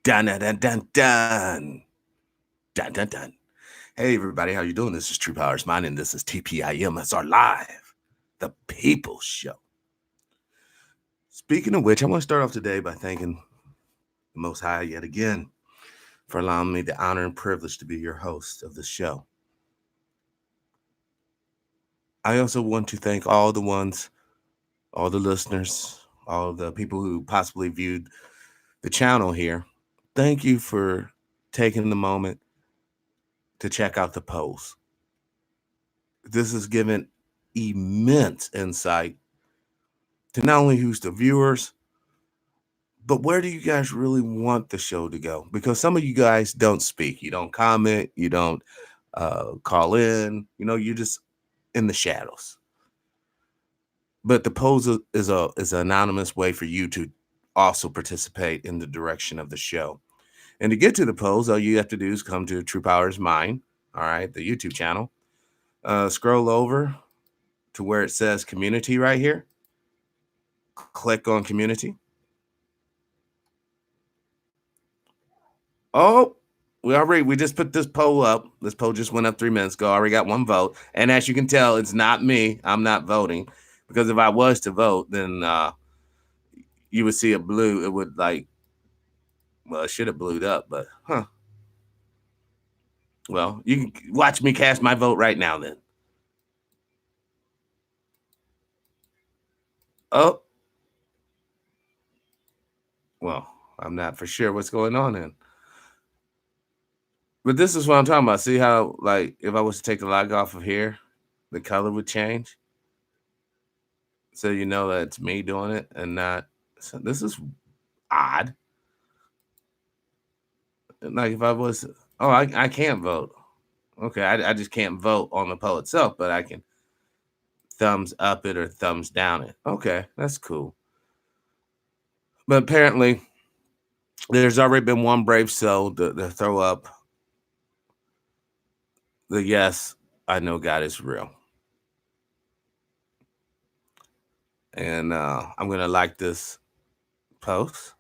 Dun dun dun dun dun. Dun dun dun. Hey everybody, how you doing? This is True Powers Mine, and this is TPIM SR Live, the People's Show. Speaking of which, I want to start off today by thanking the Most High yet again for allowing me the honor and privilege to be your host of the show. I also want to thank all the listeners, all the people who possibly viewed the channel here. Thank you for taking the moment to check out the polls. This has given immense insight to not only who's the viewers, but where do you guys really want the show to go? Because some of you guys don't speak, you don't comment, you don't call in, you're just in the shadows. But the polls is an anonymous way for you to also participate in the direction of the show. And to get to the polls, all you have to do is come to True Powers Mine, all right, the YouTube channel. Scroll over to where it says community right here. Click on community. Oh, we just put this poll up. This poll just went up 3 minutes ago. I already got one vote. And as you can tell, it's not me. I'm not voting. Because if I was to vote, then you would see a blue. It would it should have blued up, but Well, you can watch me cast my vote right now then. Oh. Well, I'm not for sure what's going on then. But this is what I'm talking about. See how, if I was to take the log off of here, the color would change? So you know that it's me doing it and not... So this is odd. Like if I was... Oh, I can't vote. Okay, I just can't vote on the poll itself, but I can thumbs up it or thumbs down it. Okay, that's cool. But apparently, there's already been one brave soul to throw up the yes, I know God is real. And I'm going to like this post.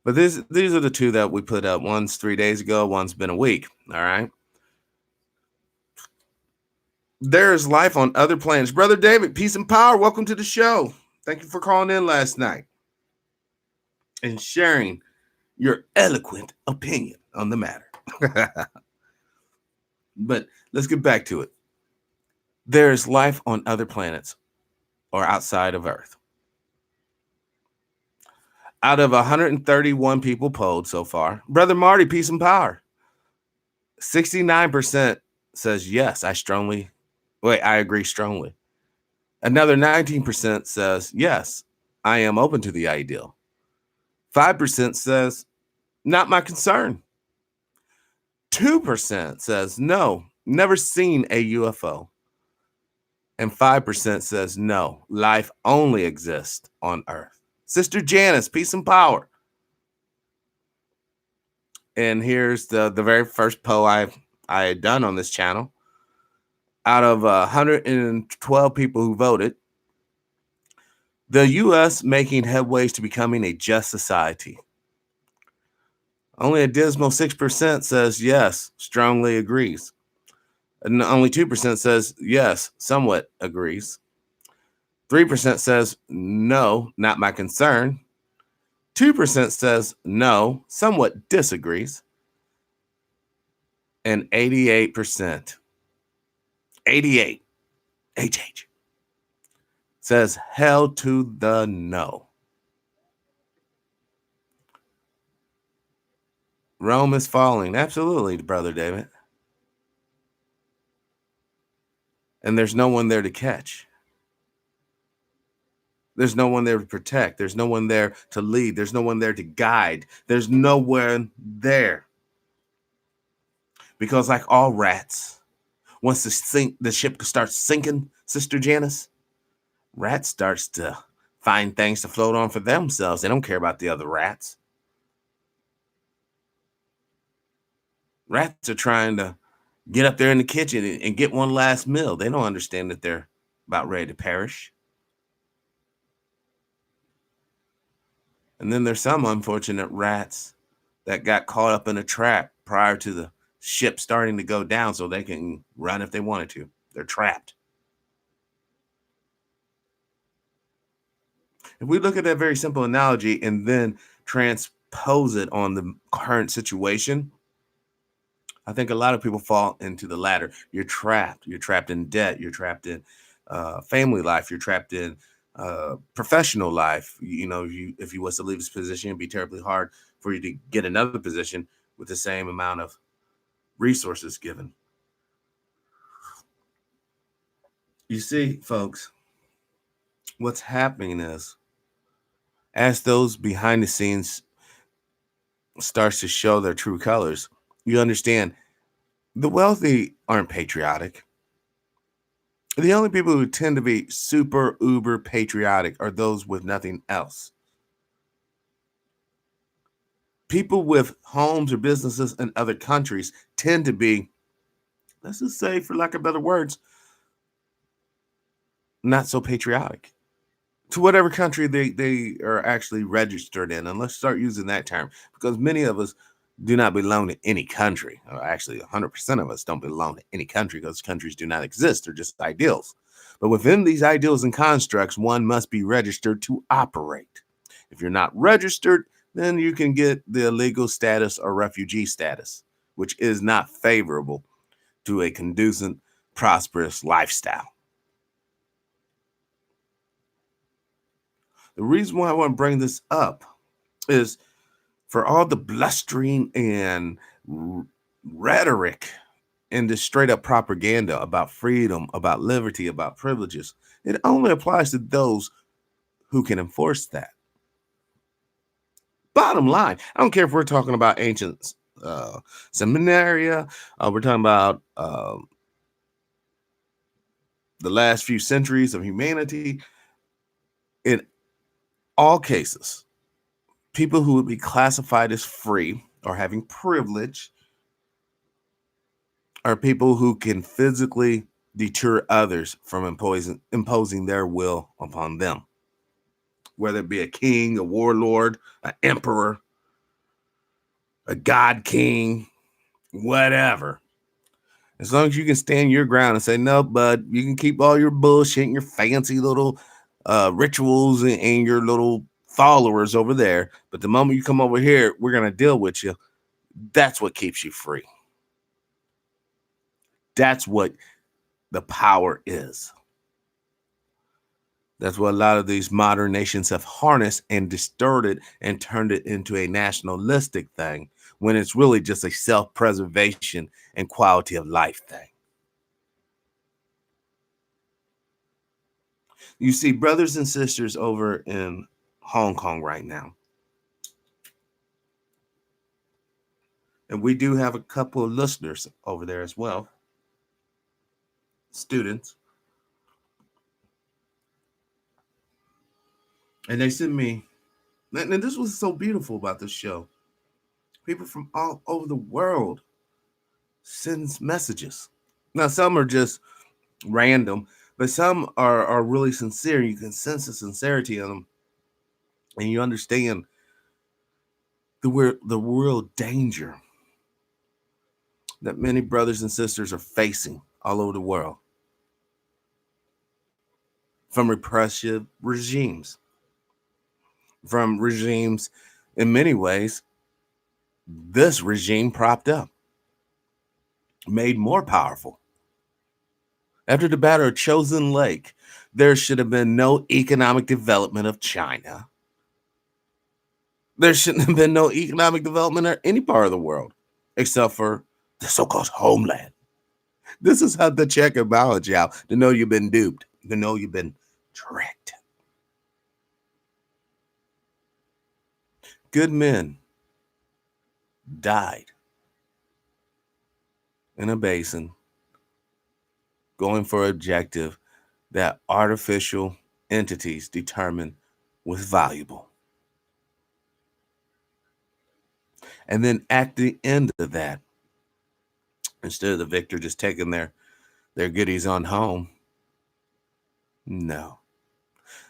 But these are the two that we put up. One's 3 days ago, one's been a week. All right. There is life on other planets. Brother David, peace and power. Welcome to the show. Thank you for calling in last night and sharing your eloquent opinion on the matter. But let's get back to it. There is life on other planets or outside of Earth. Out of 131 people polled so far, Brother Marty, peace and power. 69% says yes, I agree strongly. Another 19% says yes, I am open to the ideal. 5% says not my concern. 2% says no, never seen a UFO. And 5% says no, life only exists on Earth. Sister Janice, peace and power. And here's the very first poll I had done on this channel. Out of 112 people who voted, the U.S. making headways to becoming a just society. Only a dismal 6% says yes, strongly agrees. And only 2% says yes, somewhat agrees. 3% says no, not my concern. 2% says no, somewhat disagrees. And 88%, 88, HH, says hell to the no. Rome is falling. Absolutely, Brother David. And there's no one there to catch. There's no one there to protect. There's no one there to lead. There's no one there to guide. There's no one there. Because like all rats, once the ship starts sinking, Sister Janice, rat starts to find things to float on for themselves. They don't care about the other rats. Rats are trying to get up there in the kitchen and get one last meal. They don't understand that they're about ready to perish. And then there's some unfortunate rats that got caught up in a trap prior to the ship starting to go down so they can run if they wanted to. They're trapped. If we look at that very simple analogy and then transpose it on the current situation, I think a lot of people fall into the latter. You're trapped. You're trapped in debt. You're trapped in family life. You're trapped in professional life. You know, if you was to leave this position, it'd be terribly hard for you to get another position with the same amount of resources given. You see, folks, what's happening is as those behind the scenes starts to show their true colors, you understand the wealthy aren't patriotic. The only people who tend to be super uber patriotic are those with nothing else. People with homes or businesses in other countries tend to be, let's just say, for lack of better words, not so patriotic to whatever country they are actually registered in. And let's start using that term because many of us do not belong to any country. Or actually, 100% of us don't belong to any country because countries do not exist. They're just ideals. But within these ideals and constructs, one must be registered to operate. If you're not registered, then you can get the illegal status or refugee status, which is not favorable to a conducive, prosperous lifestyle. The reason why I want to bring this up is for all the blustering and rhetoric and this straight up propaganda about freedom, about liberty, about privileges, it only applies to those who can enforce that. Bottom line, I don't care if we're talking about ancient Samaria, we're talking about the last few centuries of humanity. In all cases, people who would be classified as free or having privilege are people who can physically deter others from imposing their will upon them, whether it be a king, a warlord, an emperor, a god king, whatever. As long as you can stand your ground and say, no, bud, you can keep all your bullshit and your fancy little rituals and your little followers over there. But the moment you come over here, we're going to deal with you. That's what keeps you free. That's what the power is. That's what a lot of these modern nations have harnessed and distorted and turned it into a nationalistic thing when it's really just a self-preservation and quality of life thing. You see brothers and sisters over in Hong Kong right now. And we do have a couple of listeners over there as well, students. And they sent me, and this was so beautiful about this show. People from all over the world sends messages. Now, some are just random, but some are really sincere. You can sense the sincerity in them, and you understand the real danger that many brothers and sisters are facing all over the world from repressive regimes, from regimes in many ways this regime propped up, made more powerful. After the Battle of Chosin Lake, there should have been no economic development of China. There shouldn't have been no economic development in any part of the world, except for the so-called homeland. This is how to check and balance out, to know you've been duped, to know you've been tricked. Good men died in a basin going for an objective that artificial entities determined was valuable. And then at the end of that, instead of the victor just taking their goodies on home, no.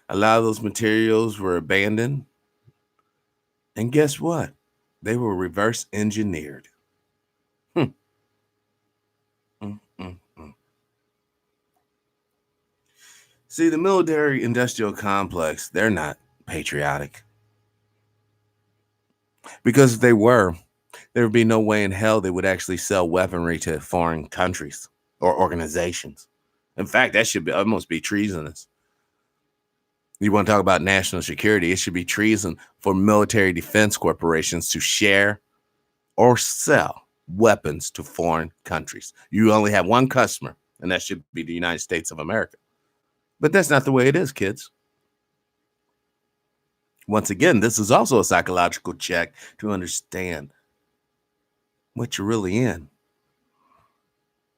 A lot of those materials were abandoned And guess what? They were reverse engineered. Hmm. Mm, mm, mm. See, the military industrial complex, they're not patriotic. Because if they were, there would be no way in hell they would actually sell weaponry to foreign countries or organizations. In fact, that should be almost be treasonous. You want to talk about national security, it should be treason for military defense corporations to share or sell weapons to foreign countries. You only have one customer, and that should be the United States of America. But that's not the way it is, kids. Once again, this is also a psychological check to understand what you're really in.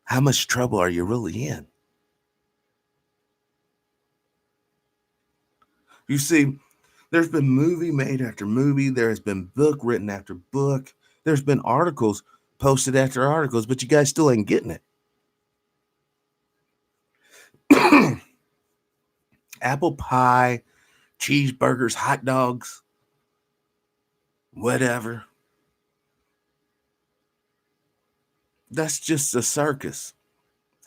How much trouble are you really in? You see, there's been movie made after movie, there has been book written after book, there's been articles posted after articles, but you guys still ain't getting it. Apple pie, cheeseburgers, hot dogs, whatever. That's just a circus.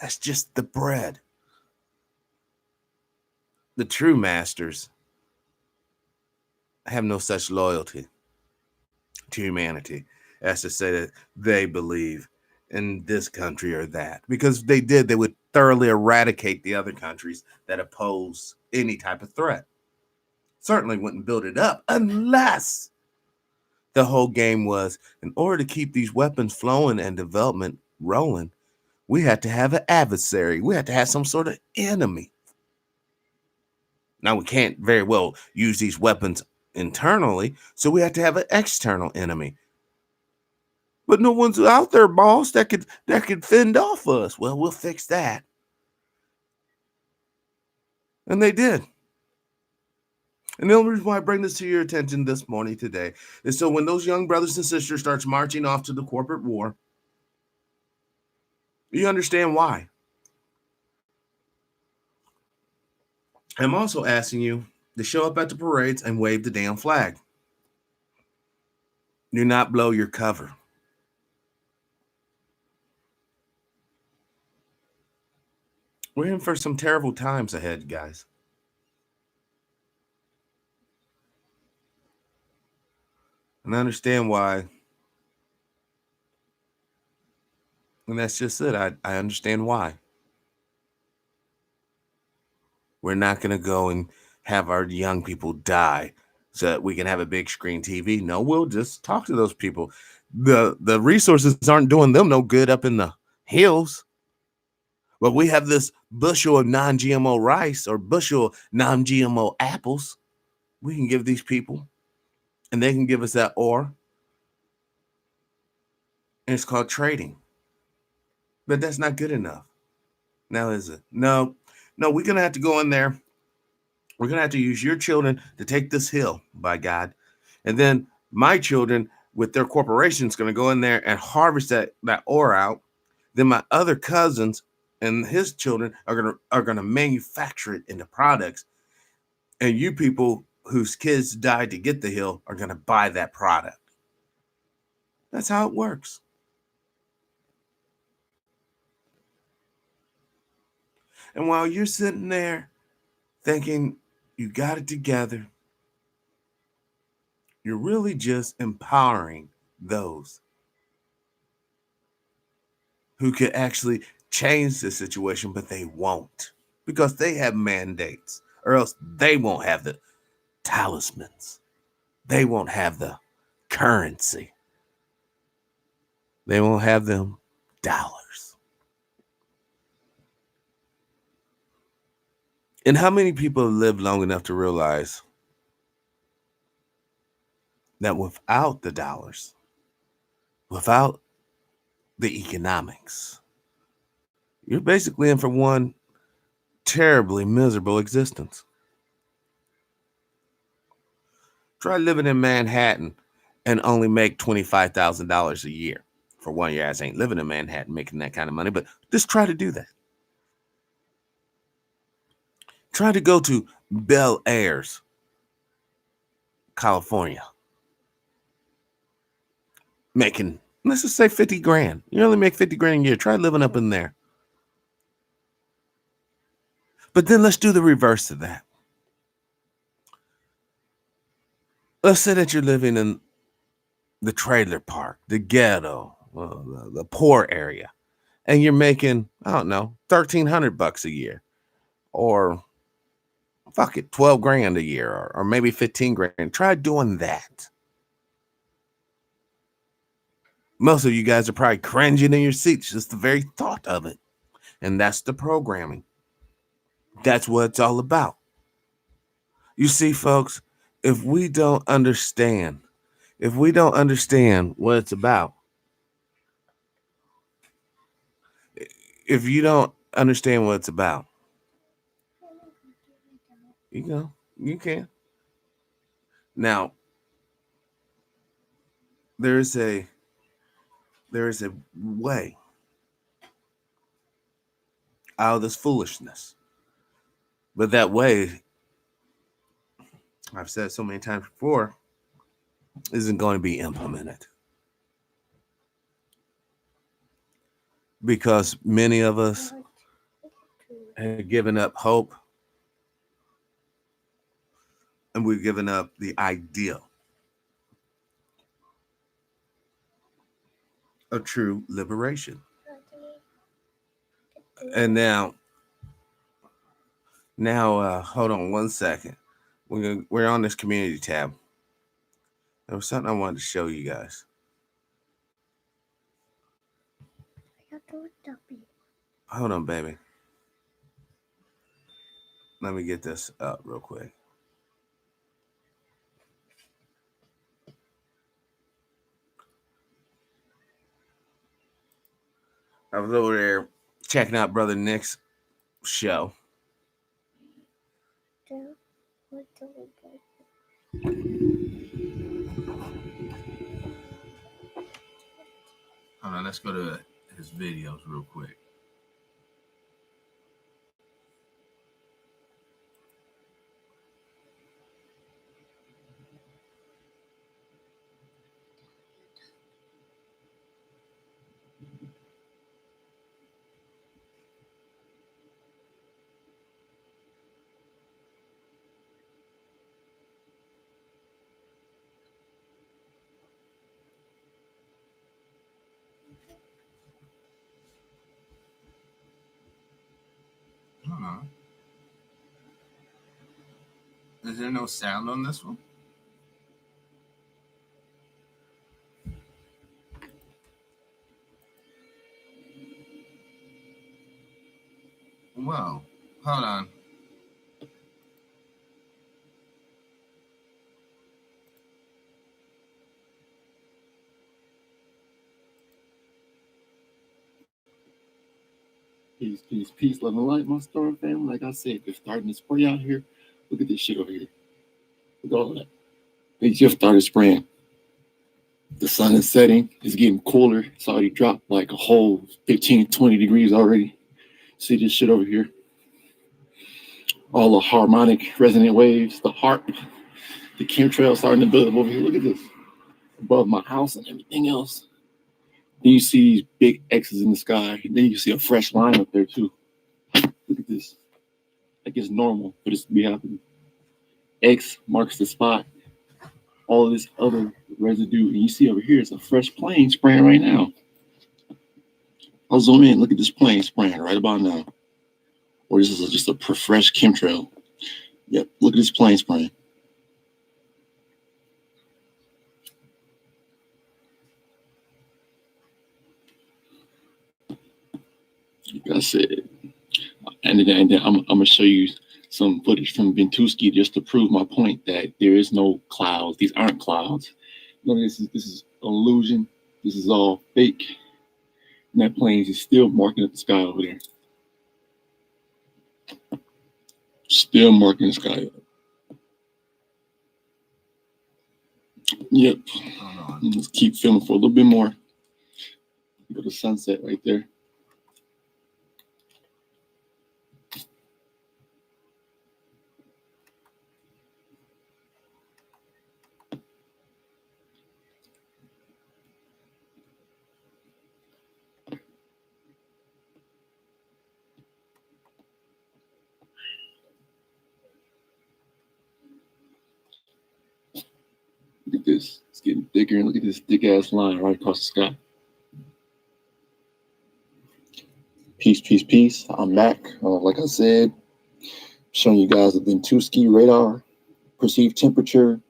That's just the bread. The true masters have no such loyalty to humanity as to say that they believe in this country or that. Because if they did, they would thoroughly eradicate the other countries that oppose any type of threat. Certainly wouldn't build it up unless the whole game was in order to keep these weapons flowing and development rolling, we had to have an adversary. We had to have some sort of enemy. Now, we can't very well use these weapons internally, so we have to have an external enemy. But no one's out there, boss, that could fend off us. Well, we'll fix that. And they did. And the only reason why I bring this to your attention this morning today is so when those young brothers and sisters starts marching off to the corporate war, you understand why. I'm also asking you to show up at the parades and wave the damn flag. Do not blow your cover. We're in for some terrible times ahead, guys. And I understand why. And that's just it. I understand why. We're not going to go and have our young people die so that we can have a big screen TV. No, we'll just talk to those people. The resources aren't doing them no good up in the hills. But we have this bushel of non-GMO rice or bushel of non-GMO apples we can give these people, and they can give us that ore. And it's called trading. But that's not good enough. Now, is it? No, we're going to have to go in there. We're going to have to use your children to take this hill, by God. And then my children with their corporations going to go in there and harvest that ore out. Then my other cousins and his children are going to manufacture it into products. And you people whose kids died to get the hill are going to buy that product. That's how it works. And while you're sitting there thinking you got it together, you're really just empowering those who could actually change the situation, but they won't because they have mandates, or else they won't have the talismans. They won't have the currency. They won't have them dollars. And how many people live long enough to realize that without the dollars, without the economics, you're basically in for one terribly miserable existence. Try living in Manhattan and only make $25,000 a year. For one, your ass ain't living in Manhattan making that kind of money, but just try to do that. Try to go to Bel Airs, California, making, let's just say 50 grand. You only make 50 grand a year. Try living up in there. But then let's do the reverse of that. Let's say that you're living in the trailer park, the ghetto, the poor area, and you're making, I don't know, $1,300 a year, or fuck it, 12 grand a year, or maybe 15 grand. Try doing that. Most of you guys are probably cringing in your seats, just the very thought of it. And that's the programming. That's what it's all about. You see, folks, if we don't understand what it's about, if you don't understand what it's about, you can. Now, there is a way out of this foolishness. But that way, I've said so many times before, isn't going to be implemented. Because many of us have given up hope, and we've given up the ideal of true liberation. And now, hold on one second. We're on this community tab. There was something I wanted to show you guys. Hold on, baby. Let me get this up real quick. I was over there checking out Brother Nick's show. Hold on, let's go to his videos real quick. Hold on. Is there no sound on this one? Whoa. Hold on. Peace, love, and light, my storm family. Like I said, they're starting to spray out here. Look at this shit over here. Look at all that. They just started spraying. The sun is setting. It's getting cooler. It's already dropped like a whole 15, 20 degrees already. See this shit over here? All the harmonic resonant waves, the harp, the chemtrail starting to build up over here. Look at this. Above my house and everything else. Then you see these big X's in the sky. And then you see a fresh line up there too. Look at this. Like it's normal for this to be happening. X marks the spot. All of this other residue. And you see over here, it's a fresh plane spraying right now. I'll zoom in. Look at this plane spraying right about now. Or this is just a fresh chemtrail. Yep, look at this plane spraying. Like I said. And then I'm going to show you some footage from Ventusky just to prove my point that there is no clouds. These aren't clouds. No, this is illusion. This is all fake. And that plane is still marking up the sky over there. Still marking the sky up. Yep. Let's keep filming for a little bit more. Go to sunset right there. at this. It's getting thicker, and look at this thick ass line right across the sky. Peace, peace, peace. I'm back. Like I said, showing you guys the Ventusky radar, perceived temperature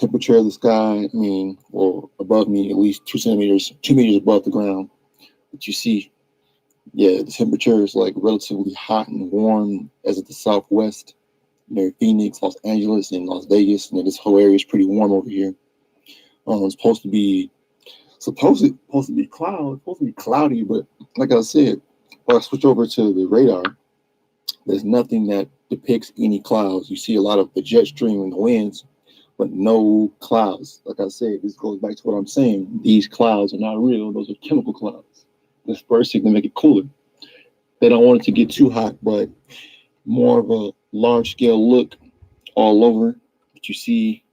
of the sky. I mean, well, above me, at least 2 centimeters, 2 meters above the ground. But you see, yeah, the temperature is like relatively hot and warm as at the southwest, near Phoenix, Los Angeles, and Las Vegas. And this whole area is pretty warm over here. It's supposed to be cloudy, but like I said, when I switch over to the radar, there's nothing that depicts any clouds. You see a lot of the jet stream and the winds, but no clouds. Like I said, this goes back to what I'm saying. These clouds are not real. Those are chemical clouds dispersing to make it cooler. They don't want it to get too hot, but more of a large scale look all over. But you see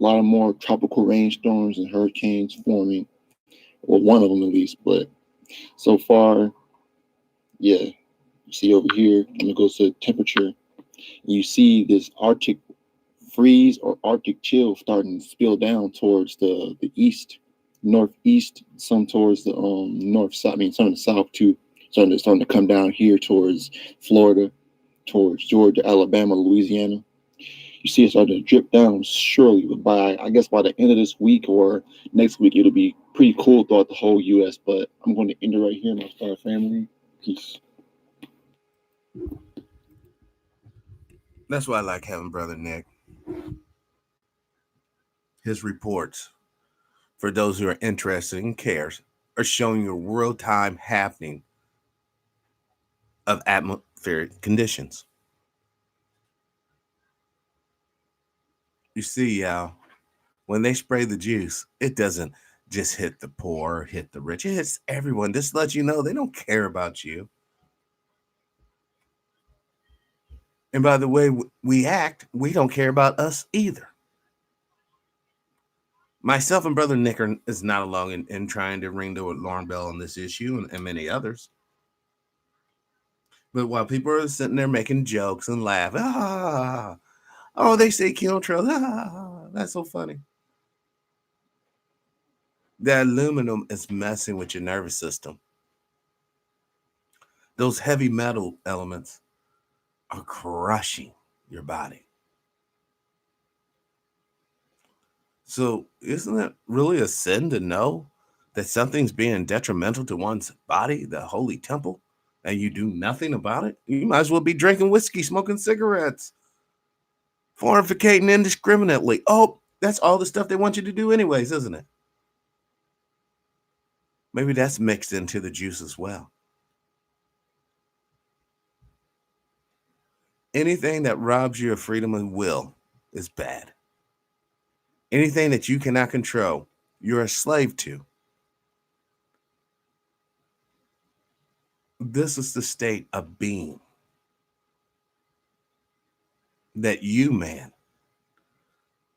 a lot of more tropical rainstorms and hurricanes forming. Well, one of them at least. But so far, yeah, you see over here, and it goes to temperature. And you see this Arctic freeze or Arctic chill starting to spill down towards the east, northeast, some towards the north side. I mean, some of the south too. Starting to come down here towards Florida, towards Georgia, Alabama, Louisiana. You see it starting to drip down surely, but I guess by the end of this week or next week, it'll be pretty cool throughout the whole U.S. But I'm going to end it right here, my star family. Peace. That's why I like having Brother Nick. His reports, for those who are interested and cares, are showing you real time happening of atmospheric conditions. You see, when they spray the juice, it doesn't just hit the poor, hit the rich. It hits everyone. This lets you know they don't care about you. And by the way we act, we don't care about us either. Myself and Brother Nick is not alone in trying to ring the alarm bell on this issue and many others. But while people are sitting there making jokes and laughing, oh, they say chemtrails, that's so funny. The aluminum is messing with your nervous system. Those heavy metal elements are crushing your body. So, isn't it really a sin to know that something's being detrimental to one's body, the holy temple, and you do nothing about it? You might as well be drinking whiskey, smoking cigarettes, fornicating indiscriminately. Oh, that's all the stuff they want you to do, anyways, isn't it? Maybe that's mixed into the juice as well. Anything that robs you of freedom and will is bad. Anything that you cannot control, you're a slave to. This is the state of being that you, man,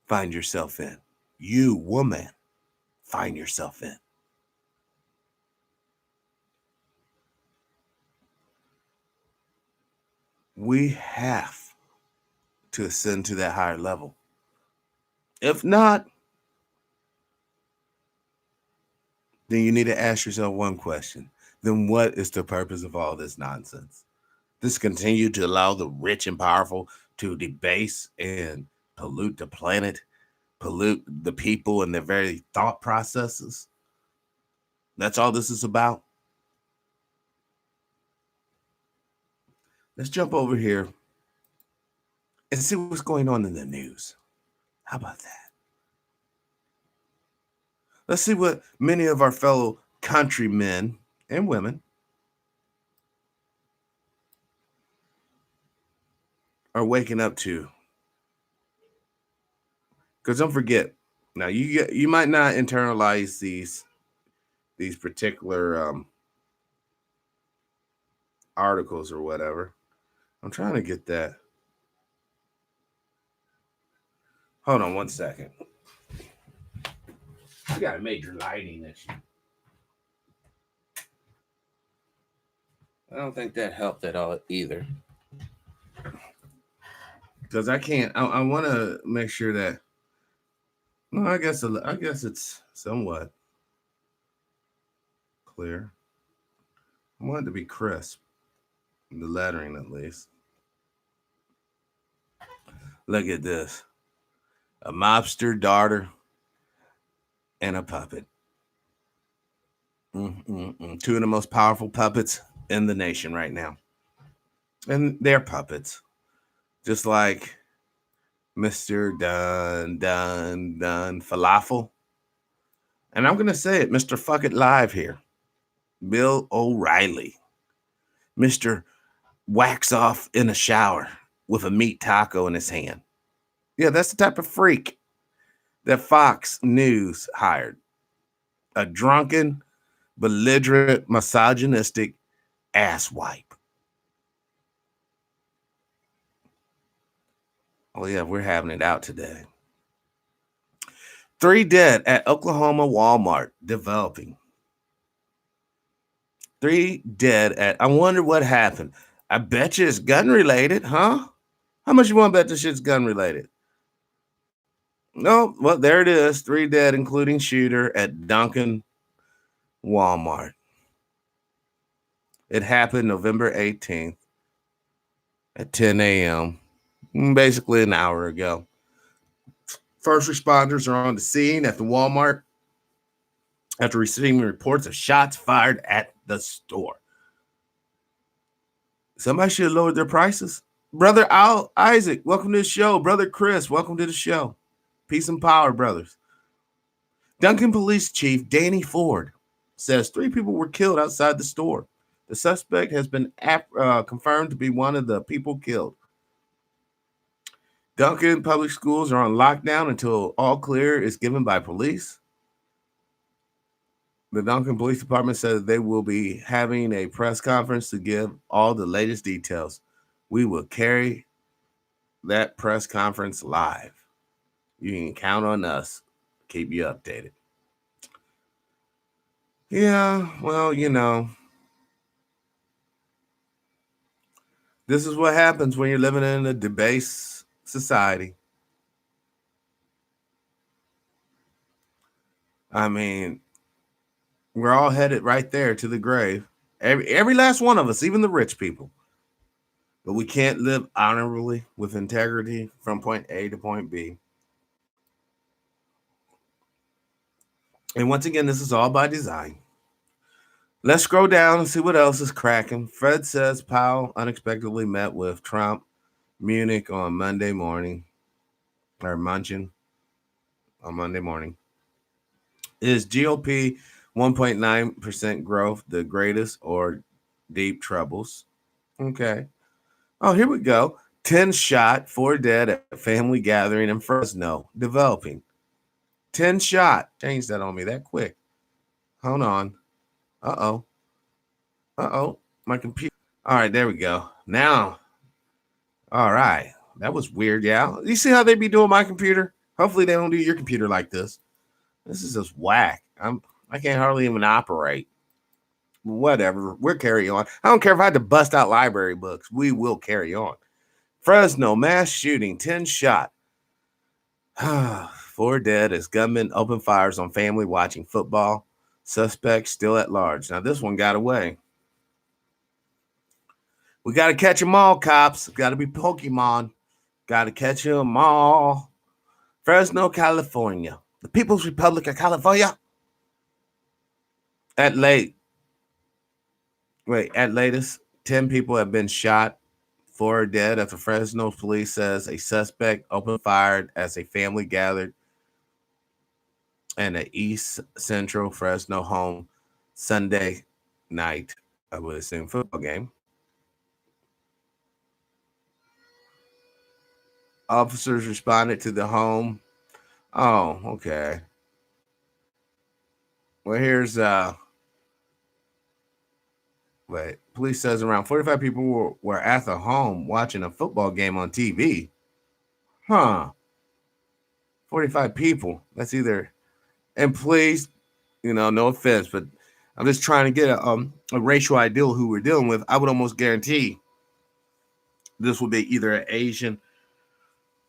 find yourself in. You, woman, find yourself in. We have to ascend to that higher level. If not, then you need to ask yourself one question. Then what is the purpose of all this nonsense? This continue to allow the rich and powerful to debase and pollute the planet, pollute the people and their very thought processes. That's all this is about. Let's jump over here and see what's going on in the news. How about that? Let's see what many of our fellow countrymen and women are waking up to. Because don't forget, now you might not internalize these particular articles or whatever. I'm trying to get that. Hold on one second. We got a major lighting issue. I don't think that helped at all either. Because I can't. I want to make sure that No, I guess it's somewhat clear. I want it to be crisp, the lettering at least. Look at this: a mobster daughter and a puppet. Two of the most powerful puppets in the nation right now, and they're puppets, just like Mr. Dun Dun Dun Falafel. And I'm gonna say it, Mr. Fuck It Live here, Bill O'Reilly, Mr. Wax Off in a shower with a meat taco in his hand. Yeah, that's the type of freak that Fox News hired. A drunken, belligerent, misogynistic asswipe. Oh, yeah, we're having it out today. 3 dead at Oklahoma Walmart developing. 3 dead at, I wonder what happened. I bet you it's gun related, huh? How much you want to bet this shit's gun related? No, well, there it is. 3 dead, including shooter at Duncan Walmart. It happened November 18th at 10 a.m., basically an hour ago. First responders are on the scene at the Walmart after receiving reports of shots fired at the store. Somebody should have lowered their prices. Brother Al Isaac, welcome to the show. Brother Chris, welcome to the show. Peace and power, brothers. Duncan Police Chief Danny Ford says 3 people were killed outside the store. The suspect has been confirmed to be one of the people killed. Duncan public schools are on lockdown until all clear is given by police. The Duncan Police Department said that they will be having a press conference to give all the latest details. We will carry that press conference live. You can count on us to keep you updated. Yeah, well, this is what happens when you're living in a debased society. I mean, we're all headed right there to the grave. Every last one of us, even the rich people. But we can't live honorably with integrity from point A to point B. And once again, this is all by design. Let's scroll down and see what else is cracking. Fred says Powell unexpectedly met with Trump, Munich on Monday morning, or Munchin on Monday morning. Is GOP 1.9% growth the greatest or deep troubles? Okay. Oh, here we go. 10 shot, 4 dead at family gathering in Fresno, developing. 10 shot. Change that on me that quick. Hold on. Uh-oh. Uh-oh. My computer. All right, there we go. Now, all right. That was weird, yeah. You see how they be doing my computer? Hopefully they don't do your computer like this. This is just whack. I can't hardly even operate. Whatever. We'll carry on. I don't care if I had to bust out library books. We will carry on. Fresno mass shooting, 10 shot. 4 dead as gunmen open fires on family watching football. Suspect still at large. Now this one got away. We got to catch them all, cops. Got to be Pokemon. Got to catch them all. Fresno, California. The People's Republic of California. At latest, 10 people have been shot. 4 dead after Fresno police says a suspect opened fire as a family gathered in an East Central Fresno home Sunday night. I would assume football game. Officers responded to the home. Oh, okay. Well, here's wait. Police says around 45 people were at the home watching a football game on TV. Huh. 45 people. That's either. And please, no offense, but I'm just trying to get a racial ideal who we're dealing with. I would almost guarantee this will be either an Asian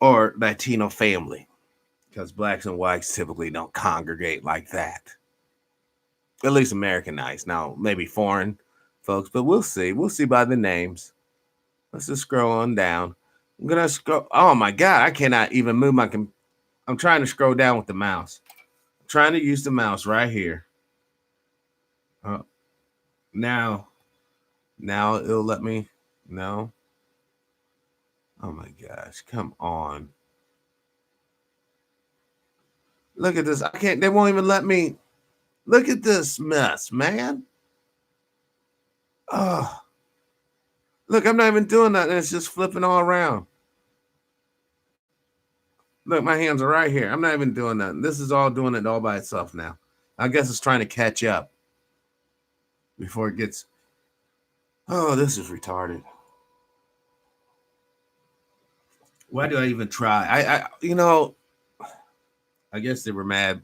or Latino family because blacks and whites typically don't congregate like that. At least Americanized. Now, maybe foreign folks, but we'll see. We'll see by the names. Let's just scroll on down. I'm gonna scroll. Oh my god, I cannot even move my. I'm trying to scroll down with the mouse. I'm trying to use the mouse right here. Uh, now, now it'll let me. No. Oh my gosh, come on. Look at this. I can't. They won't even let me. Look at this mess, man. Oh, look, I'm not even doing that. It's just flipping all around. Look, my hands are right here. I'm not even doing nothing. This is all doing it all by itself now. I guess it's trying to catch up before it gets. Oh, this is retarded. Why do I even try? I guess they were mad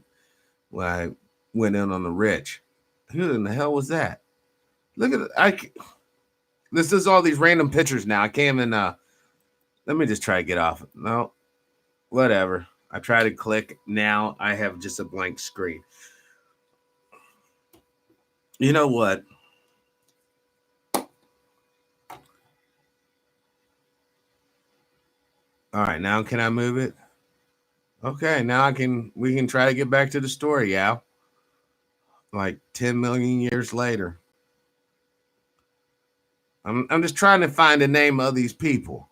when I went in on the rich. Who in the hell was that? Look at it. This is all these random pictures now. I can't even. Let me just try to get off. No, whatever. I try to click. Now I have just a blank screen. You know what? All right, now can I move it? Okay, now I can. We can try to get back to the story, yeah. Like 10 million years later. I'm just trying to find the name of these people.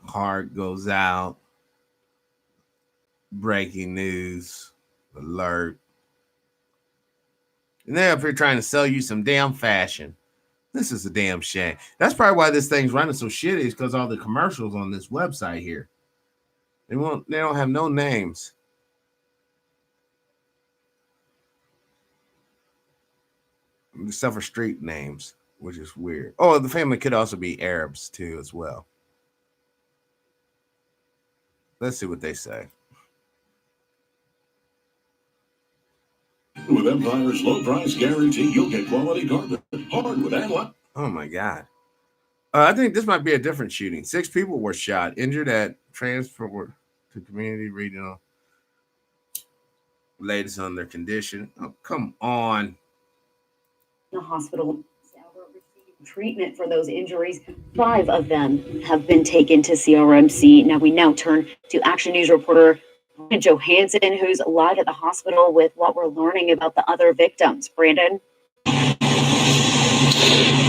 Heart goes out. Breaking news. Alert. And they're up here trying to sell you some damn fashion. This is a damn shame. That's probably why this thing's running so shitty, is because all the commercials on this website here. They don't have no names. Except for street names, which is weird. Oh, the family could also be Arabs too, as well. Let's see what they say. With Empire's low price guarantee, you'll get quality carpet, hardwood, and what? Oh my God. I think this might be a different shooting. 6 people were shot, injured at transfer to community regional. Latest on their condition. Oh, come on. The hospital received treatment for those injuries. 5 of them have been taken to CRMC. Now we turn to Action News reporter Brandon Johansson, who's live at the hospital with what we're learning about the other victims. Brandon?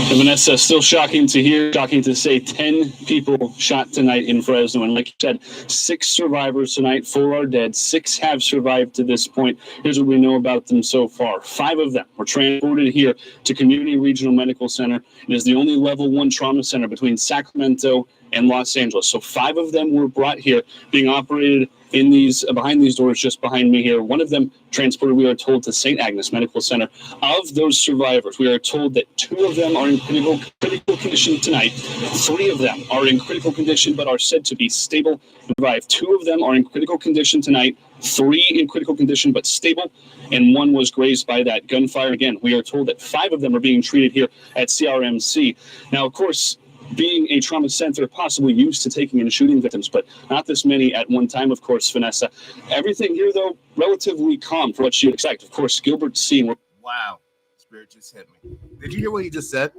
Vanessa, still shocking to hear, shocking to say 10 people shot tonight in Fresno. And like you said, 6 survivors tonight, 4 are dead. 6 have survived to this point. Here's what we know about them so far. 5 of them were transported here to Community Regional Medical Center. It is the only level 1 trauma center between Sacramento and Los Angeles. So 5 of them were brought here, being operated in these behind these doors just behind me here. One of them transported, we are told, to St. Agnes Medical Center. Of those survivors, we are told that 2 of them are in critical condition tonight. 3 of them are in critical condition but are said to be stable and survive. 2 of them are in critical condition tonight. 3 in critical condition but stable, and 1 was grazed by that gunfire. Again, we are told that 5 of them are being treated here at CRMC. Now, of course, being a trauma center, possibly used to taking in shooting victims, but not this many at one time, of course, Vanessa. Everything here, though, relatively calm for what you'd expect. Of course, Gilbert's scene. Wow. Spirit just hit me. Did you hear what he just said?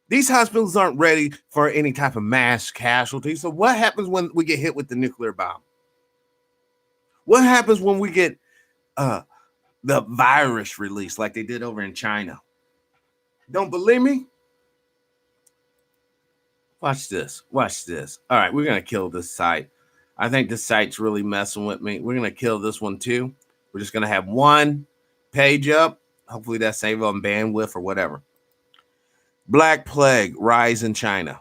These hospitals aren't ready for any type of mass casualty. So what happens when we get hit with the nuclear bomb? What happens when we get the virus released like they did over in China? Don't believe me? Watch this. Watch this. All right, we're going to kill this site. I think this site's really messing with me. We're going to kill this one too. We're just going to have one page up. Hopefully that saves on bandwidth or whatever. Black Plague, rise in China.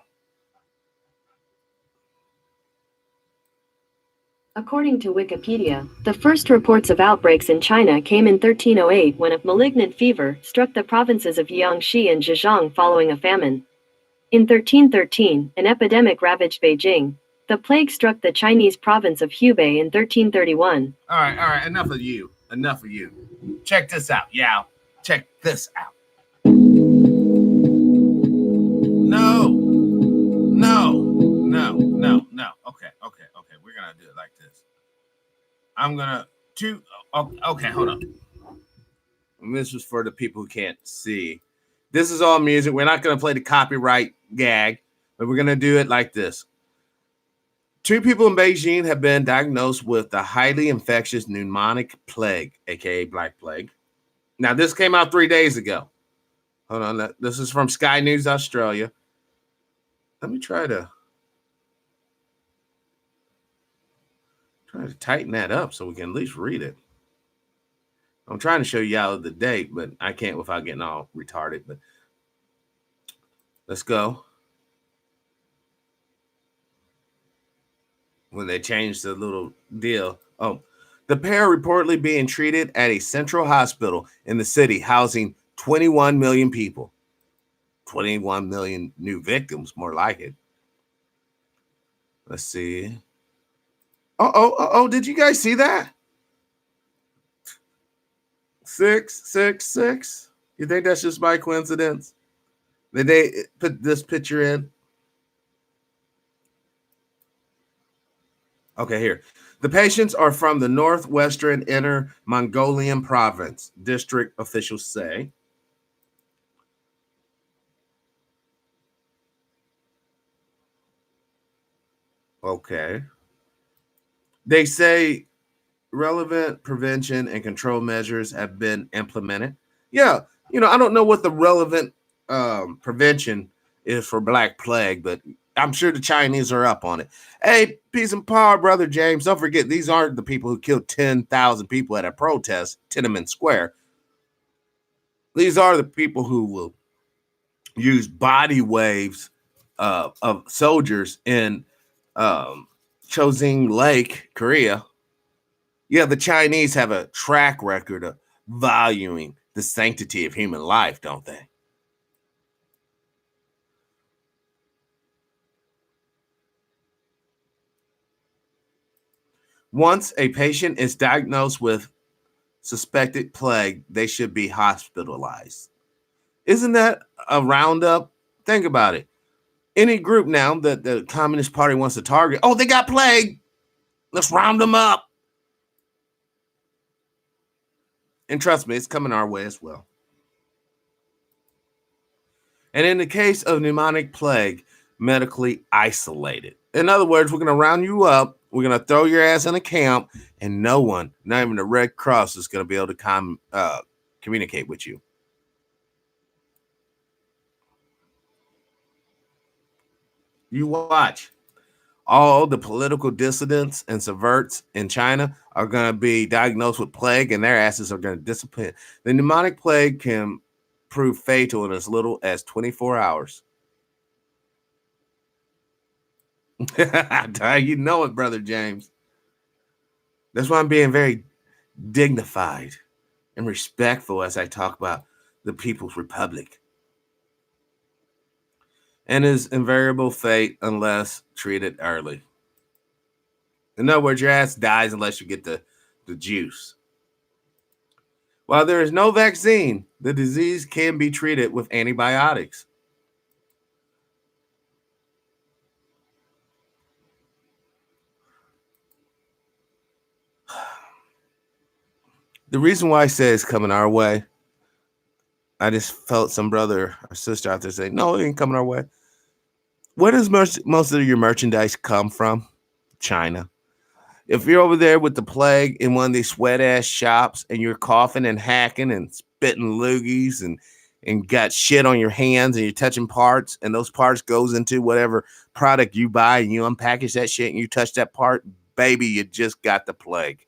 According to Wikipedia, the first reports of outbreaks in China came in 1308 when a malignant fever struck the provinces of Jiangxi and Zhejiang following a famine. In 1313, an epidemic ravaged Beijing. The plague struck the Chinese province of Hubei in 1331. All right, enough of you. Enough of you. Check this out, Yao. Check this out. No. I'm gonna okay, hold on. And this was for the people who can't see. This is all music. We're not gonna play the copyright gag, but we're gonna do it like this. 2 people in Beijing have been diagnosed with the highly infectious pneumonic plague, aka Black Plague. Now, this came out 3 days ago. Hold on. This is from Sky News Australia. Let me try to tighten that up so we can at least read it. I'm trying to show y'all the date, but I can't without getting all retarded. But let's go. When they changed the little deal. Oh, the pair reportedly being treated at a central hospital in the city, housing 21 million people. 21 million new victims, more like it. Let's see. Did you guys see that? 666. You think that's just by coincidence? Did they put this picture in? Okay, here. The patients are from the northwestern Inner Mongolian province, district officials say. Okay. They say relevant prevention and control measures have been implemented. Yeah, I don't know what the relevant prevention is for Black Plague, but I'm sure the Chinese are up on it. Hey, peace and power, brother James. Don't forget, these aren't the people who killed 10,000 people at a protest, Tiananmen Square. These are the people who will use body waves of soldiers in Chosin Lake, Korea. Yeah, the Chinese have a track record of valuing the sanctity of human life, don't they? Once a patient is diagnosed with suspected plague, they should be hospitalized. Isn't that a roundup? Think about it. Any group now that the Communist Party wants to target, oh, they got plague. Let's round them up. And trust me, it's coming our way as well. And in the case of pneumonic plague, medically isolated. In other words, we're going to round you up. We're going to throw your ass in a camp, and no one, not even the Red Cross, is going to be able to communicate with you. You watch. All the political dissidents and subverts in China are going to be diagnosed with plague, and their asses are going to disappear. The pneumonic plague can prove fatal in as little as 24 hours. You know it, brother James. That's why I'm being very dignified and respectful as I talk about the People's Republic and his invariable fate unless treated early. In other words, your ass dies unless you get the juice. While there is no vaccine, the disease can be treated with antibiotics. The reason why I say it's coming our way, I just felt some brother or sister out there say, no, it ain't coming our way. Where does most of your merchandise come from? China. If you're over there with the plague in one of these sweat ass shops and you're coughing and hacking and spitting loogies and got shit on your hands and you're touching parts and those parts goes into whatever product you buy and you unpackage that shit and you touch that part, baby, you just got the plague.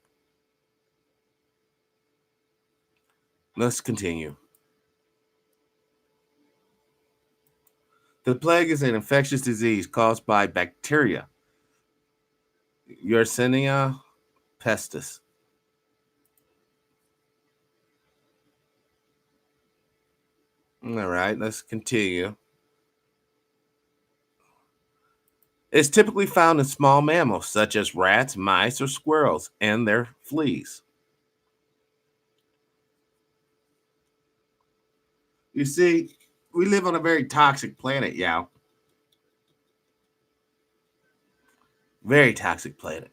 Let's continue. The plague is an infectious disease caused by bacteria, Yersinia pestis. All right, let's continue. It's typically found in small mammals such as rats, mice, or squirrels and their fleas. You see, we live on a very toxic planet, Yao. Very toxic planet.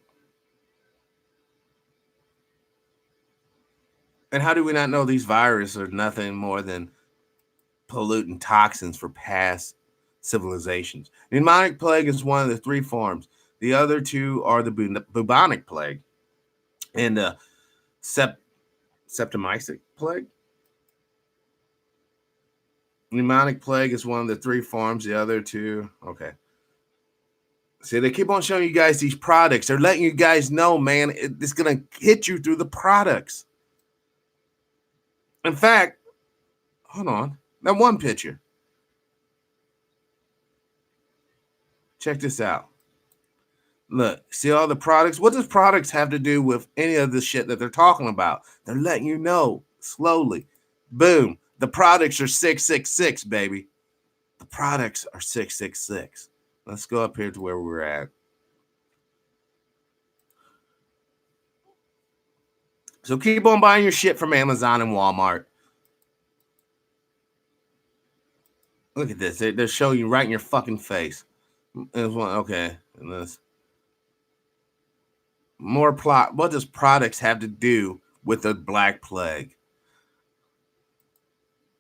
And how do we not know these viruses are nothing more than pollutant toxins for past civilizations? The pneumonic plague is one of the three forms. The other two are the bubonic plague and the septimycic plague. Pneumonic plague is one of the three forms. The other two, okay. See, they keep on showing you guys these products. They're letting you guys know, man, it's going to hit you through the products. In fact, hold on. That one picture. Check this out. Look, see all the products? What does products have to do with any of the shit that they're talking about? They're letting you know slowly. Boom. The products are 666, baby. The products are 666. Let's go up here to where we're at. So keep on buying your shit from Amazon and Walmart. Look at this. They're showing you right in your fucking face. Okay. And this. More plot. What does products have to do with the Black Plague?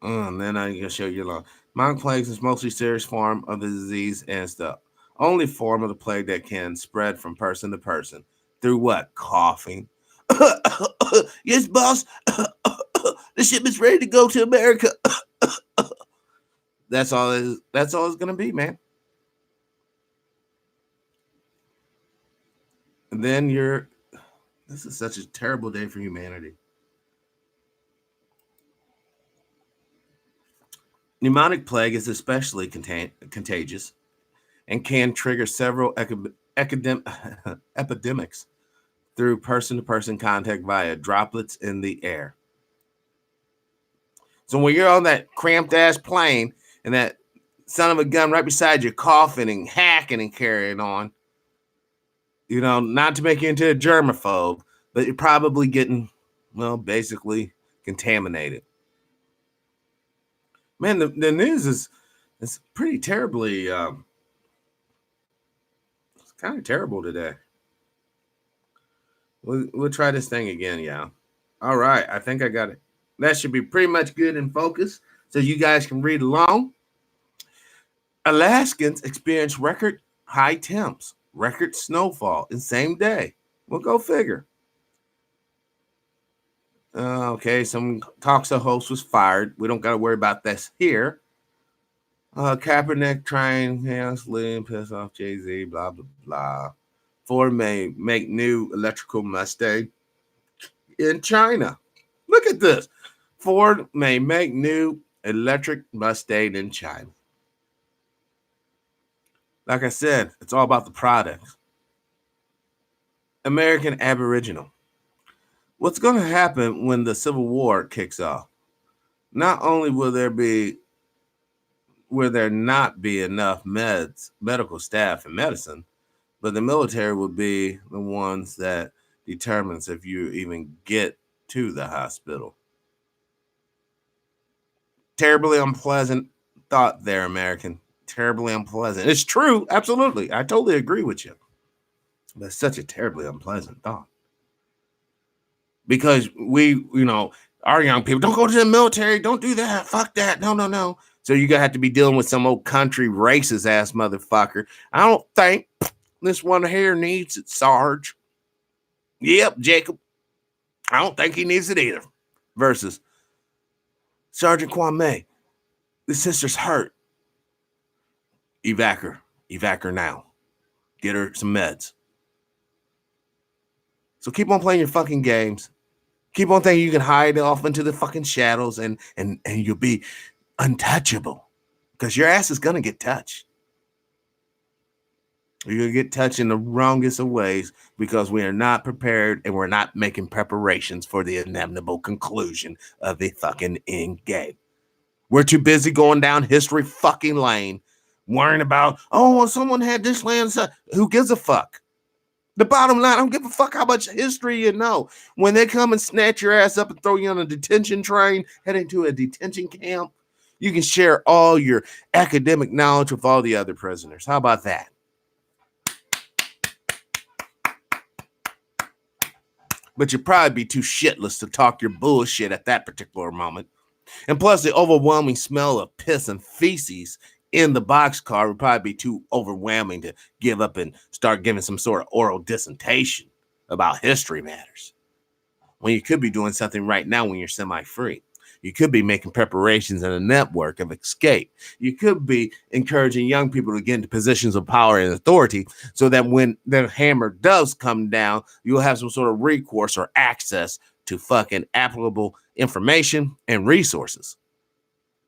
And then I'm going to show you along. Mountain plague is mostly serious form of the disease and it's the only form of the plague that can spread from person to person. Through what? Coughing. Yes, boss. The shipment's ready to go to America. That's all it's going to be, man. And then this is such a terrible day for humanity. Pneumonic plague is especially contagious and can trigger several epidemics through person-to-person contact via droplets in the air. So when you're on that cramped-ass plane and that son of a gun right beside you coughing and hacking and carrying on, you know, not to make you into a germaphobe, but you're probably getting, well, basically contaminated. Man, the news is pretty terribly, it's kind of terrible today. We'll try this thing again, yeah. All right, I think I got it. That should be pretty much good in focus, so you guys can read along. Alaskans experience record high temps, record snowfall in same day. We'll go figure. Okay, some talk show host was fired. We don't got to worry about this here. Kaepernick trying, slim, piss off Jay-Z, blah, blah, blah. Ford may make new electrical Mustang in China. Look at this. Ford may make new electric Mustang in China. Like I said, it's all about the products. American Aboriginal. What's going to happen when the Civil War kicks off? Not only will there not be enough medical staff and medicine, but the military will be the ones that determines if you even get to the hospital. Terribly unpleasant thought there, American. Terribly unpleasant. It's true, absolutely. I totally agree with you. But it's such a terribly unpleasant thought. Because our young people, don't go to the military, don't do that, fuck that, no. So you're going to have to be dealing with some old country racist ass motherfucker. I don't think this one here needs it, Sarge. Yep, Jacob. I don't think he needs it either. Versus Sergeant Kwame, the sister's hurt. Evac her now. Get her some meds. So keep on playing your fucking games. Keep on thinking you can hide off into the fucking shadows and you'll be untouchable. Because your ass is going to get touched. You're going to get touched in the wrongest of ways because we are not prepared and we're not making preparations for the inevitable conclusion of the fucking end game. We're too busy going down history fucking lane, worrying about, someone had this land. Who gives a fuck? The bottom line, I don't give a fuck how much history you know. When they come and snatch your ass up and throw you on a detention train, heading to a detention camp, you can share all your academic knowledge with all the other prisoners. How about that? but you'd probably be too shitless to talk your bullshit at that particular moment. And plus, the overwhelming smell of piss and feces in the boxcar would probably be too overwhelming to give up and start giving some sort of oral dissertation about history matters. When you could be doing something right now when you're semi-free. You could be making preparations in a network of escape. You could be encouraging young people to get into positions of power and authority so that when the hammer does come down, you'll have some sort of recourse or access to fucking applicable information and resources.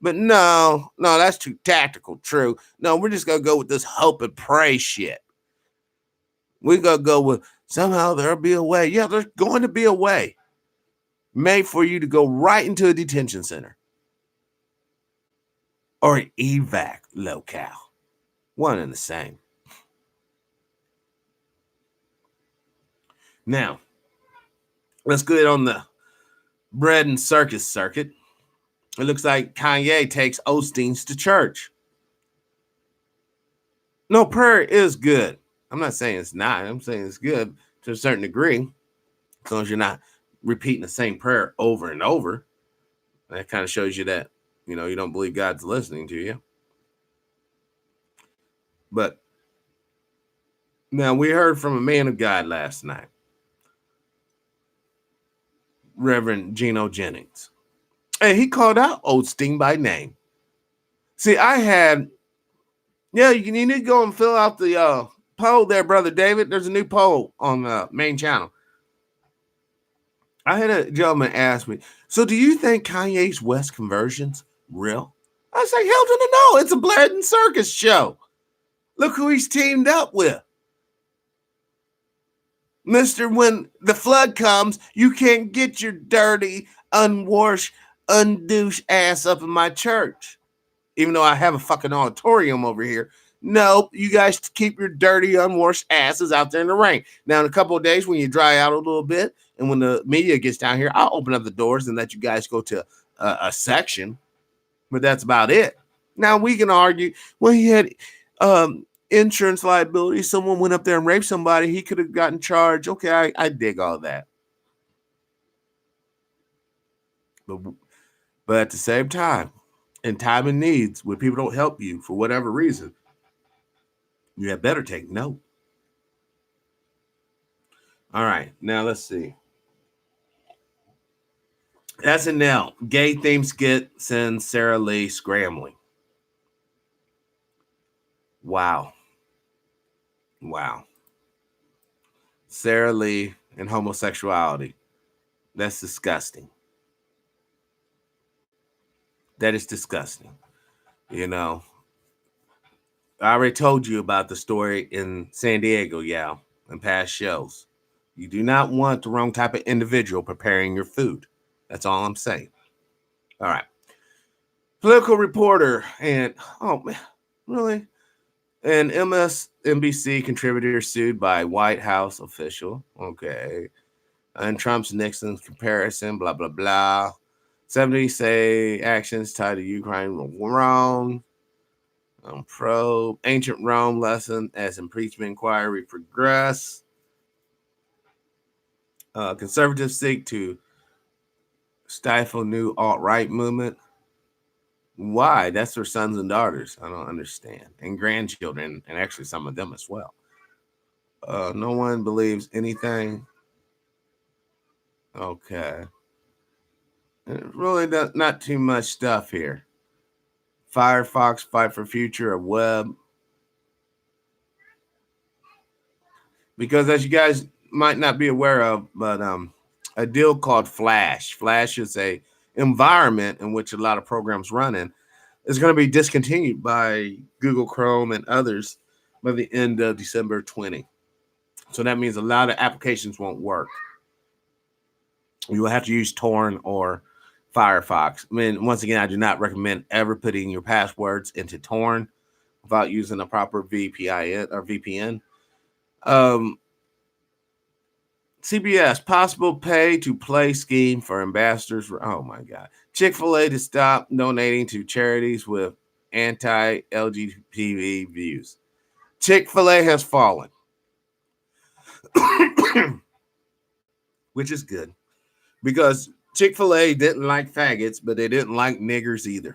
But no, that's too tactical, true. No, we're just going to go with this hope and pray shit. We're going to go with somehow there'll be a way. Yeah, there's going to be a way made for you to go right into a detention center or an evac locale. One and the same. Now, let's get on the bread and circus circuit. It looks like Kanye takes Osteen's to church. No, prayer is good. I'm not saying it's not. I'm saying it's good to a certain degree. As long as you're not repeating the same prayer over and over. That kind of shows you that, you don't believe God's listening to you. But now we heard from a man of God last night, Reverend Geno Jennings. And he called out Osteen by name. See, you need to go and fill out the poll there, Brother David. There's a new poll on the main channel. I had a gentleman ask me, so do you think Kanye's West conversion's real? I say, hell to the no. It's a Blair and Circus show. Look who he's teamed up with. Mister, when the flood comes, you can't get your dirty, unwashed, undouche ass up in my church. Even though I have a fucking auditorium over here. Nope, you guys keep your dirty, unwashed asses out there in the rain. Now, in a couple of days, when you dry out a little bit, and when the media gets down here, I'll open up the doors and let you guys go to a section. But that's about it. Now, we can argue, well, he had insurance liability. Someone went up there and raped somebody. He could have gotten charged. Okay, I dig all that. But at the same time, in time and needs, when people don't help you for whatever reason, you had better take note. All right, now let's see. SNL, gay theme skit sends Sarah Lee scrambling. Wow. Sarah Lee and homosexuality. That's disgusting. That is disgusting. I already told you about the story in San Diego, in past shows. You do not want the wrong type of individual preparing your food. That's all I'm saying. All right. Political reporter and, oh man, really? An MSNBC contributor sued by White House official. Okay. And Trump's Nixon's comparison, blah, blah, blah. 70 say actions tied to Ukraine were wrong. Probe ancient Rome lesson as impeachment inquiry progress. Conservatives seek to stifle new alt-right movement. Why? That's their sons and daughters. I don't understand. And grandchildren, and actually some of them as well. No one believes anything. Okay. Really not too much stuff here. Firefox, fight for future of web. Because as you guys might not be aware of, but a deal called Flash. Flash is a environment in which a lot of programs run in. Is going to be discontinued by Google Chrome and others by the end of December 20. So that means a lot of applications won't work. You will have to use Tor or Firefox. I mean, once again, I do not recommend ever putting your passwords into Tor without using a proper VPN or VPN. CBS, possible pay-to-play scheme for ambassadors. Oh, my God. Chick-fil-A to stop donating to charities with anti-LGBT views. Chick-fil-A has fallen. which is good because Chick-fil-A didn't like faggots, but they didn't like niggers either.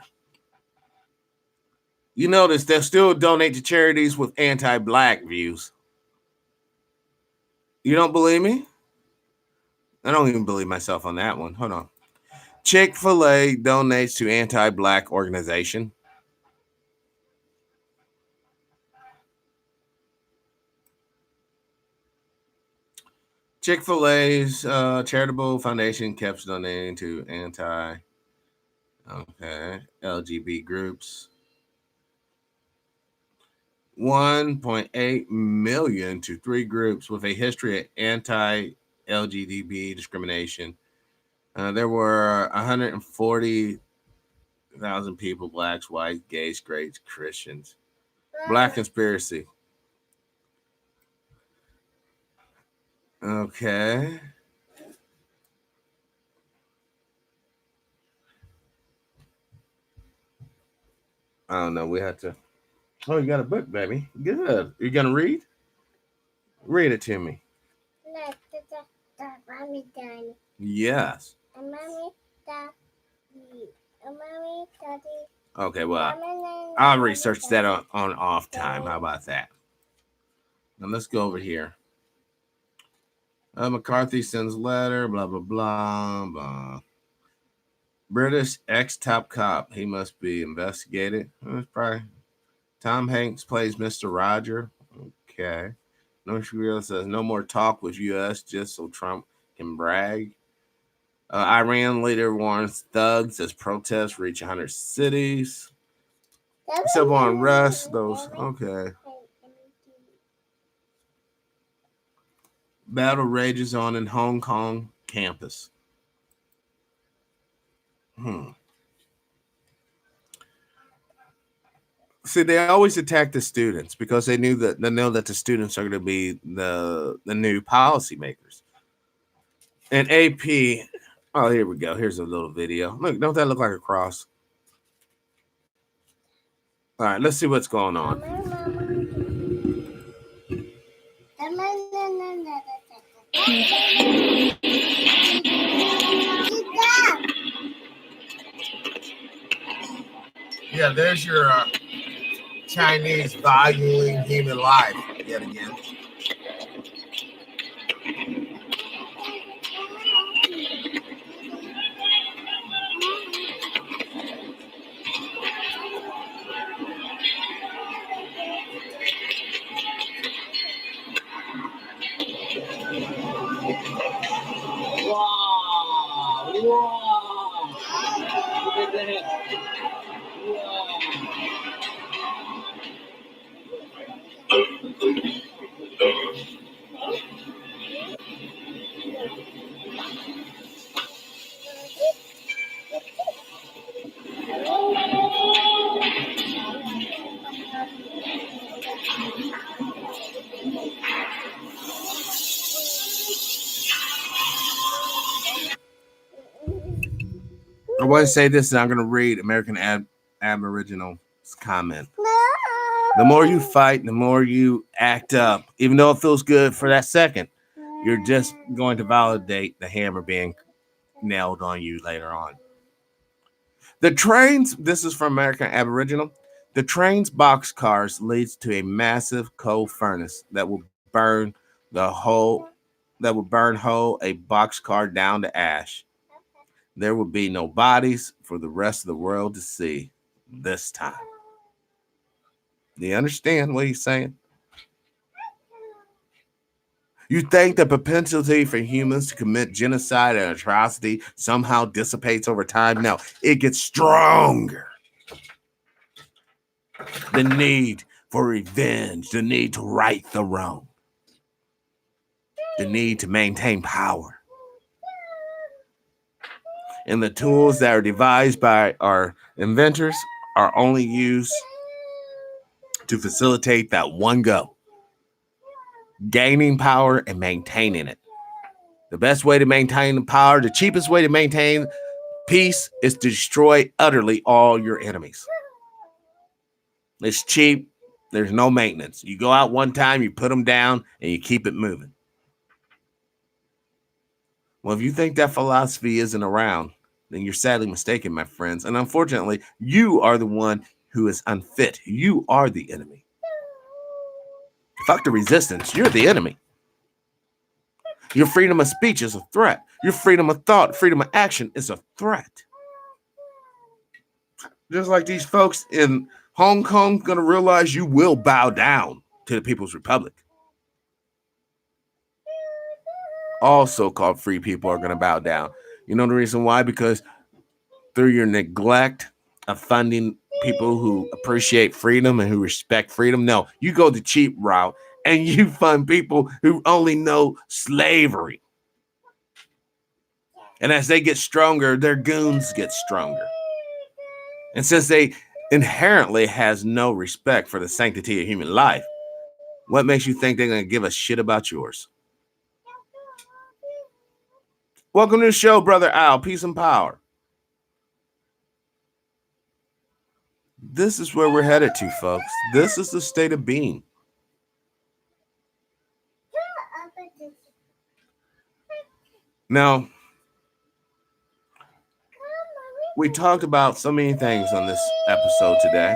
You notice they'll still donate to charities with anti-black views. You don't believe me? I don't even believe myself on that one. Hold on. Chick-fil-A donates to anti-black organization. Chick-fil-A's charitable foundation keeps donating to LGBT groups. 1.8 million to three groups with a history of anti-LGBT discrimination. There were 140,000 people, blacks, whites, gays, straights, Christians. Black conspiracy. Okay. I don't know. We had to. Oh, you got a book, baby. Good. You gonna read? Read it to me. Yes. Okay, well, I'll research that on off time. How about that? Now let's go over here. McCarthy sends letter, blah, blah, blah, blah. British ex-top cop. He must be investigated. It's probably Tom Hanks plays Mr. Roger. Okay. North Korea says no more talk with U.S. just so Trump can brag. Iran leader warns thugs as protests reach 100 cities. Civil unrest. Those. Okay. Battle rages on in Hong Kong campus. See, they always attack the students because they know that the students are going to be the new policymakers. And AP, oh, here we go. Here's a little video. Look, don't that look like a cross? All right, let's see what's going on. Yeah, there's your Chinese valuing human life yet again. I want to say this, and I'm going to read American Aboriginal comment. The more you fight, the more you act up, even though it feels good for that second, you're just going to validate the hammer being nailed on you later on. The trains, this is from American Aboriginal, the train's boxcars leads to a massive coal furnace that will burn whole a boxcar down to ash. There will be no bodies for the rest of the world to see this time. Do you understand what he's saying? You think the propensity for humans to commit genocide and atrocity somehow dissipates over time? No, it gets stronger. The need for revenge, the need to right the wrong, the need to maintain power. And the tools that are devised by our inventors are only used to facilitate that one goal: gaining power and maintaining it. The best way to maintain the power, the cheapest way to maintain peace is to destroy utterly all your enemies. It's cheap. There's no maintenance. You go out one time, you put them down, and you keep it moving. Well, if you think that philosophy isn't around, then you're sadly mistaken, my friends. And unfortunately, you are the one who is unfit. You are the enemy. Fuck the resistance. You're the enemy. Your freedom of speech is a threat. Your freedom of thought, freedom of action is a threat. Just like these folks in Hong Kong gonna realize you will bow down to the People's Republic. All so-called free people are gonna bow down. You know the reason why? Because through your neglect of funding people who appreciate freedom and who respect freedom, no, you go the cheap route and you fund people who only know slavery. And as they get stronger, their goons get stronger. And since they inherently has no respect for the sanctity of human life, what makes you think they're going to give a shit about yours? Welcome to the show, Brother Al. Peace and power. This is where we're headed to, folks. This is the state of being. Now, we talked about so many things on this episode today.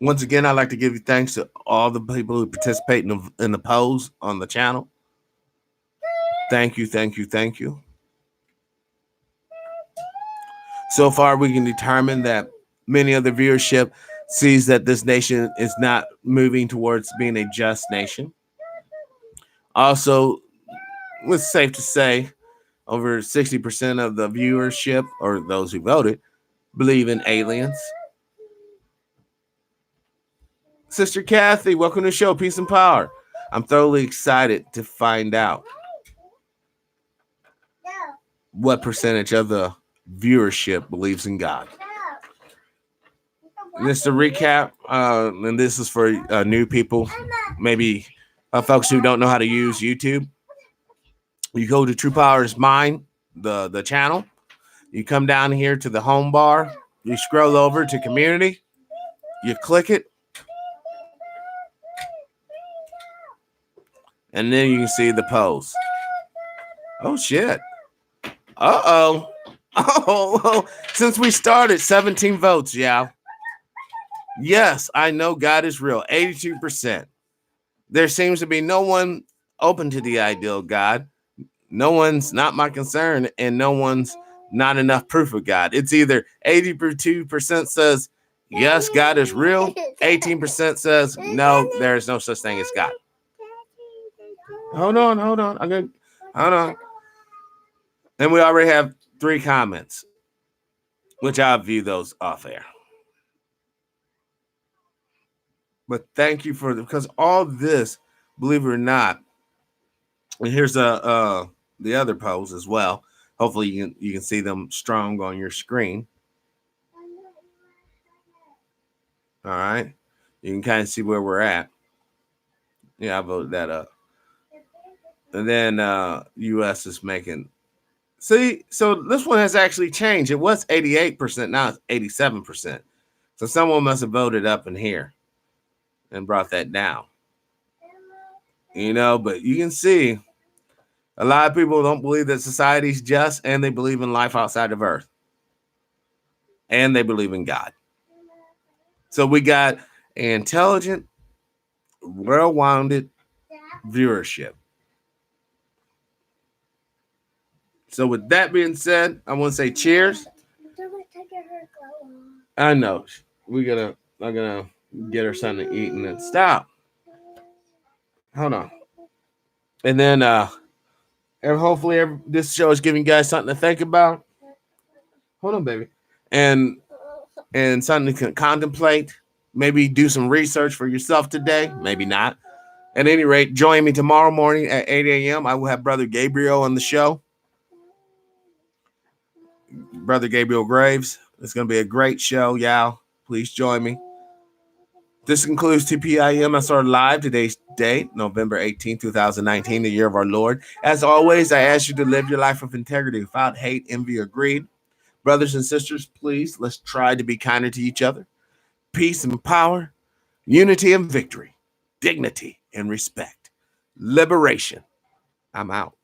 Once again, I'd like to give you thanks to all the people who participate in the polls on the channel. Thank you, thank you, thank you. So far, we can determine that many of the viewership sees that this nation is not moving towards being a just nation. Also, it's safe to say over 60% of the viewership, or those who voted, believe in aliens. Sister Kathy, welcome to the show. Peace and power. I'm thoroughly excited to find out what percentage of the viewership believes in God. Just to recap, and this is for new people, maybe folks who don't know how to use YouTube. You go to True Power's Mind, the channel. You come down here to the home bar. You scroll over to community. You click it. And then you can see the post. Oh, shit. Uh-oh. Oh, since we started, 17 votes, yeah. Yes, I know God is real. 82%. There seems to be no one open to the ideal God. No one's not my concern, and no one's not enough proof of God. It's either 82% says, yes, God is real. 18% says, no, there is no such thing as God. Hold on. Hold on. And we already have 3 comments, which I'll view those off air. But thank you because all this, believe it or not, and here's the other pose as well. Hopefully you can see them strong on your screen. All right. You can kind of see where we're at. Yeah, I voted that up. And then US is making. See, so this one has actually changed. It was 88%, now it's 87%. So someone must have voted up in here and brought that down. You know, but you can see a lot of people don't believe that society's just, and they believe in life outside of Earth. And they believe in God. So we got an intelligent, well-rounded viewership. So with that being said, I want to say cheers. I know. I'm gonna get her something to eat and then stop. Hold on. And then and hopefully this show is giving you guys something to think about. Hold on, baby. And something to contemplate. Maybe do some research for yourself today. Maybe not. At any rate, join me tomorrow morning at 8 a.m. I will have Brother Gabriel on the show. Brother Gabriel Graves. It's going to be a great show, y'all. Please join me. This concludes TPIM SR Live. Today's date, November 18, 2019, the year of our Lord. As always, I ask you to live your life with integrity without hate, envy, or greed. Brothers and sisters, please, let's try to be kinder to each other. Peace and power, unity and victory, dignity and respect. liberation. I'm out.